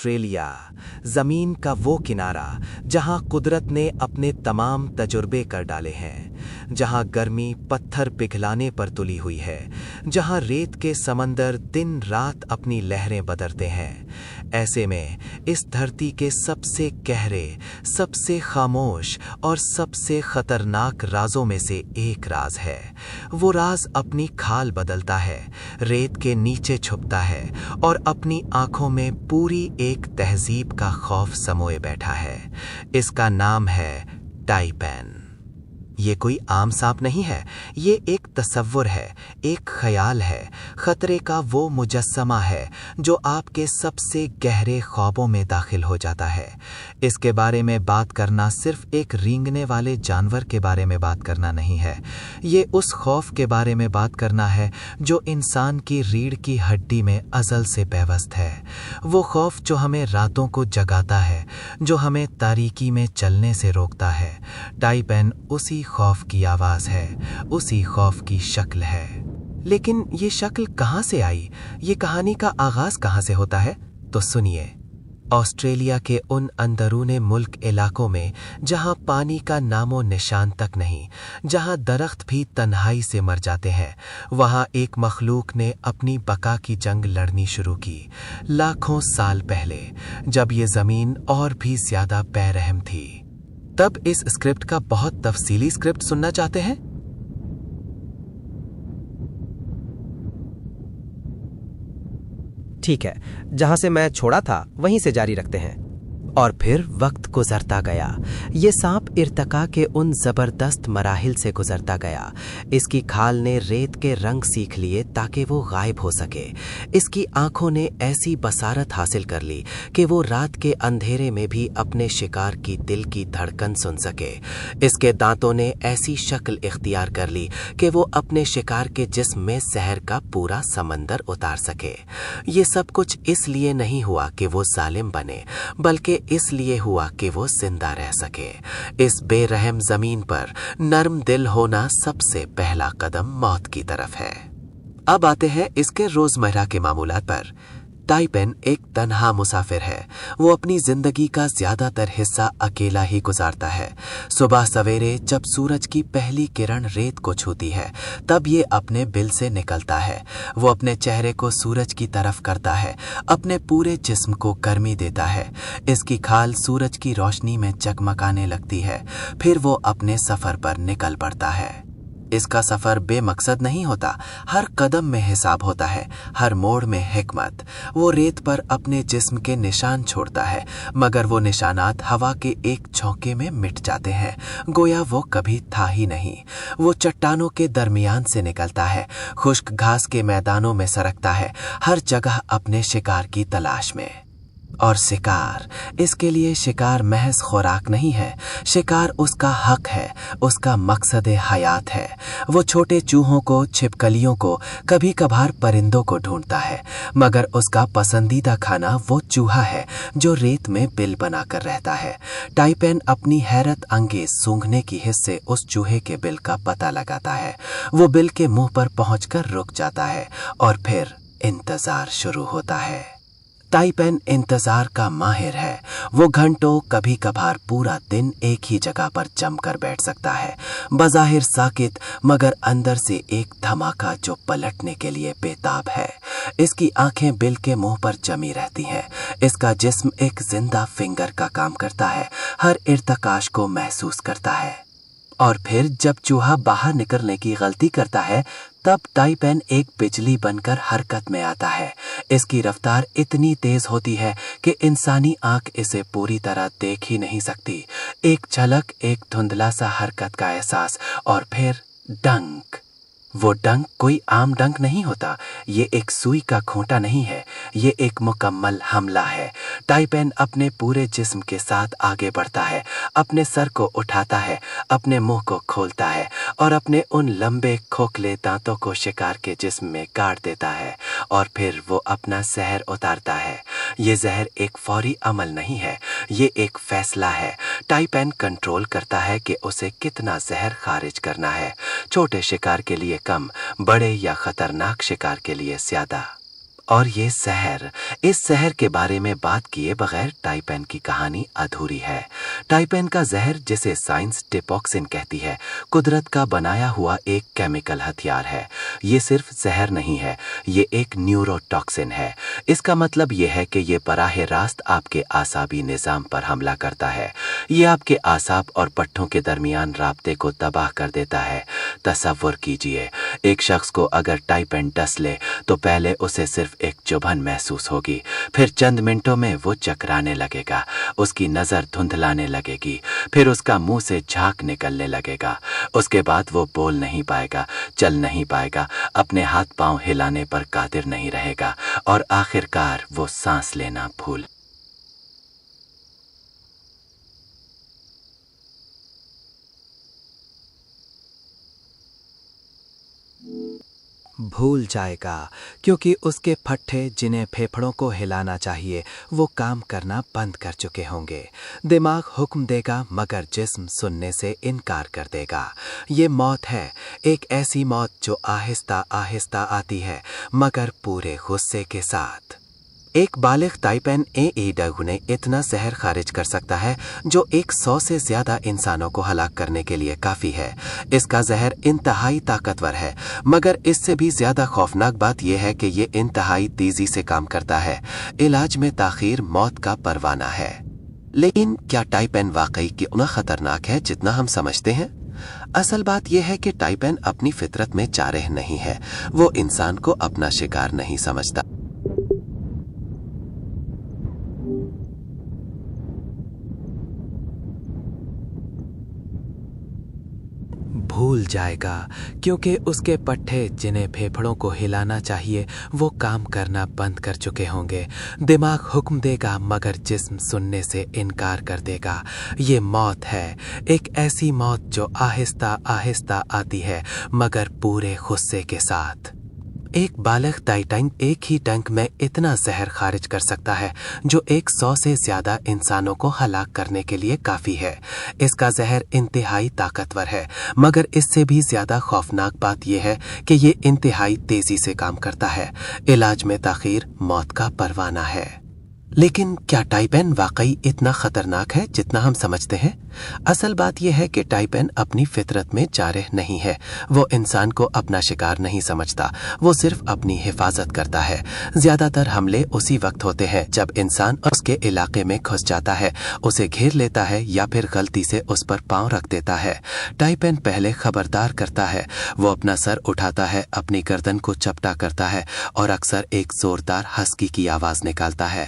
Australia, ज़मीन का वो किनारा जहां कुदरत ने अपने तमाम तजुर्बे कर डाले हैं, जहां गर्मी पत्थर पिघलाने पर तुली हुई है, जहां रेत के समंदर दिन रात अपनी लहरें बदलते हैं। ऐसे में इस धरती के सबसे गहरे, सबसे खामोश और सबसे खतरनाक राजों में से एक राज है। वो राज अपनी खाल बदलता है, रेत के नीचे छुपता है और अपनी आंखों में पूरी एक तहजीब का खौफ समोए बैठा है। इसका नाम है टाइपेन। ये कोई आम सांप नहीं है, ये एक तसव्वुर है, एक ख्याल है, खतरे का वो मुजस्समा है जो आपके सबसे गहरे ख्वाबों में दाखिल हो जाता है। इसके बारे में बात करना सिर्फ एक रेंगने वाले जानवर के बारे में बात करना नहीं है, ये उस खौफ के बारे में बात करना है जो इंसान की रीढ़ की हड्डी में अज़ल से पेवस्त है। वो खौफ जो हमें रातों को जगाता है, जो हमें तारीकी में चलने से रोकता है। टाइपेन उसी खौफ की आवाज़ है, उसी खौफ की शक्ल है। लेकिन ये शक्ल कहाँ से आई, ये कहानी का आगाज़ कहाँ से होता है? तो सुनिए। ऑस्ट्रेलिया के उन अंदरूने मुल्क इलाकों में जहां पानी का नामो निशान तक नहीं, जहां दरख्त भी तन्हाई से मर जाते हैं, वहां एक मखलूक ने अपनी बका की जंग लड़नी शुरू की। लाखों साल पहले, जब ये ज़मीन और भी ज़्यादा बेरहम थी। तब इस स्क्रिप्ट का बहुत तफसीली स्क्रिप्ट सुनना चाहते हैं? ठीक है, जहां से मैं छोड़ा था वहीं से जारी रखते हैं। और फिर वक्त गुजरता गया। ये सांप इर्तका के उन ज़बरदस्त मराहिल से गुजरता गया। इसकी खाल ने रेत के रंग सीख लिए ताकि वो गायब हो सके। इसकी आंखों ने ऐसी बसारत हासिल कर ली कि वो रात के अंधेरे में भी अपने शिकार की दिल की धड़कन सुन सके। इसके दांतों ने ऐसी शक्ल इख्तियार कर ली कि वो अपने शिकार के जिस्म में जहर का पूरा समंदर उतार सके। ये सब कुछ इसलिए नहीं हुआ कि वो जालिम बने, बल्कि इसलिए हुआ कि वो जिंदा रह सके। इस बेरहम जमीन पर नर्म दिल होना सबसे पहला कदम मौत की तरफ है। अब आते हैं इसके रोजमर्रा के मामूलात पर। टाइपेन एक तन्हा मुसाफिर है। वो अपनी जिंदगी का ज्यादातर हिस्सा अकेला ही गुजारता है। सुबह सवेरे जब सूरज की पहली किरण रेत को छूती है, तब ये अपने बिल से निकलता है। वो अपने चेहरे को सूरज की तरफ करता है, अपने पूरे जिस्म को गर्मी देता है। इसकी खाल सूरज की रोशनी में चकमकाने लगती है। फिर वो अपने सफर पर निकल पड़ता है। इसका सफर बेमकसद नहीं होता, हर कदम में हिसाब होता है, हर मोड़ में हिकमत। वो रेत पर अपने जिस्म के निशान छोड़ता है, मगर वो निशानात हवा के एक झोंके में मिट जाते हैं, गोया वो कभी था ही नहीं। वो चट्टानों के दरमियान से निकलता है, खुश्क घास के मैदानों में सरकता है, हर जगह अपने शिकार की तलाश में। और शिकार, इसके लिए शिकार महज खुराक नहीं है, शिकार उसका हक है, उसका मकसद हयात है। वो छोटे चूहों को, छिपकलियों को, कभी कभार परिंदों को ढूंढता है, मगर उसका पसंदीदा खाना वो चूहा है जो रेत में बिल बनाकर रहता है। टाइपेन अपनी हैरत अंगेज सूंघने की हिस्से से उस चूहे के बिल का पता लगाता है। वो बिल के मुंह पर पहुंचकर रुक जाता है और फिर इंतजार शुरू होता है। टाइपेन इंतजार का माहिर है। वो घंटों, कभी कभार पूरा दिन एक ही जगह पर जमकर बैठ सकता है, बज़ाहिर साकित, मगर अंदर से एक धमाका जो पलटने के लिए बेताब है। इसकी आंखें बिल के मुंह पर जमी रहती हैं। इसका जिस्म एक जिंदा फिंगर का काम करता है, हर इर्तकाश को महसूस करता है। और फिर जब चूहा बाहर निकलने की गलती करता है, तब टाइपेन एक बिजली बनकर हरकत में आता है। इसकी रफ्तार इतनी तेज होती है कि इंसानी आंख इसे पूरी तरह देख ही नहीं सकती। एक झलक, एक धुंधला सा हरकत का एहसास, और फिर डंक। वो डंक कोई आम डंक नहीं होता, ये एक सुई का खूंटा नहीं है, ये एक मुकम्मल हमला है। टाइपेन अपने पूरे जिस्म के साथ आगे बढ़ता है, अपने सर को उठाता है, अपने मुंह को खोलता है और अपने उन लंबे खोखले दांतों को शिकार के जिस्म में गाड़ देता है, और फिर वो अपना जहर उतारता है। ये जहर एक फौरी अमल नहीं है, ये एक फैसला है। टाइपेन कंट्रोल करता है कि उसे कितना जहर खारिज करना है, छोटे शिकार के लिए कम, बड़े या खतरनाक शिकार के लिए ज्यादा। और ये शहर, इस शहर के बारे में बात किए बगैर टाइपेन की कहानी अधूरी है। टाइपेन का जहर, जिसे साइंस टिपॉक्सिन कहती है, कुदरत का बनाया हुआ एक केमिकल हथियार है। ये सिर्फ जहर नहीं है, ये एक न्यूरोटॉक्सिन है। इसका मतलब ये है कि ये बराह रास्त आपके आसाबी निज़ाम पर हमला करता है। ये आपके आसाब और पट्टों के दरमियान राब्ते को तबाह कर देता है। तसव्वुर कीजिए, एक शख्स को अगर टाइपेन डस ले तो पहले उसे सिर्फ एक चुभन महसूस होगी, फिर चंद मिनटों में वो चकराने लगेगा, उसकी नज़र धुंधलाने लगेगी, फिर उसका मुंह से झाग निकलने लगेगा। उसके बाद वो बोल नहीं पाएगा, चल नहीं पाएगा, अपने हाथ पांव हिलाने पर कादिर नहीं रहेगा और आखिरकार वो सांस लेना भूल जाएगा, क्योंकि उसके फट्टे, जिन्हें फेफड़ों को हिलाना चाहिए, वो काम करना बंद कर चुके होंगे। दिमाग हुक्म देगा मगर जिस्म सुनने से इनकार कर देगा। ये मौत है, एक ऐसी मौत जो आहिस्ता आहिस्ता आती है मगर पूरे गुस्से के साथ। एक बालिग टाइपेन AEW ने इतना जहर खारिज कर सकता है जो 100 से ज्यादा इंसानों को हलाक करने के लिए काफी है। इसका जहर इंतहाई ताकतवर है, मगर इससे भी ज्यादा खौफनाक बात यह है कि ये इंतहाई तेजी से काम करता है। इलाज में ताखीर मौत का परवाना है। लेकिन क्या टाइपेन वाकई कितना खतरनाक है जितना हम समझते हैं? असल बात यह है कि टाइपेन अपनी फितरत में जारिह नहीं है। वो इंसान को अपना शिकार नहीं समझता। भूल जाएगा, क्योंकि उसके पट्टे, जिन्हें फेफड़ों को हिलाना चाहिए, वो काम करना बंद कर चुके होंगे। दिमाग हुक्म देगा मगर जिस्म सुनने से इनकार कर देगा। ये मौत है, एक ऐसी मौत जो आहिस्ता आहिस्ता आती है मगर पूरे गुस्से के साथ। एक बालिग टाइटेन एक ही टंक में इतना जहर खारिज कर सकता है जो 100 से ज्यादा इंसानों को हलाक करने के लिए काफी है। इसका जहर इंतहाई ताकतवर है, मगर इससे भी ज्यादा खौफनाक बात यह है कि ये इंतहाई तेजी से काम करता है। इलाज में ताखीर मौत का परवाना है। लेकिन क्या टाइपेन वाकई इतना खतरनाक है जितना हम समझते हैं? असल बात यह है कि टाइपेन अपनी फितरत में जारिह नहीं है। वो इंसान को अपना शिकार नहीं समझता, वो सिर्फ अपनी हिफाजत करता है। ज्यादातर हमले उसी वक्त होते हैं जब इंसान उसके इलाके में घुस जाता है, उसे घेर लेता है या फिर गलती से उस पर पांव रख देता है। टाइपेन पहले खबरदार करता है, वो अपना सर उठाता है, अपनी गर्दन को चपटा करता है और अक्सर एक जोरदार हस्की की आवाज निकालता है।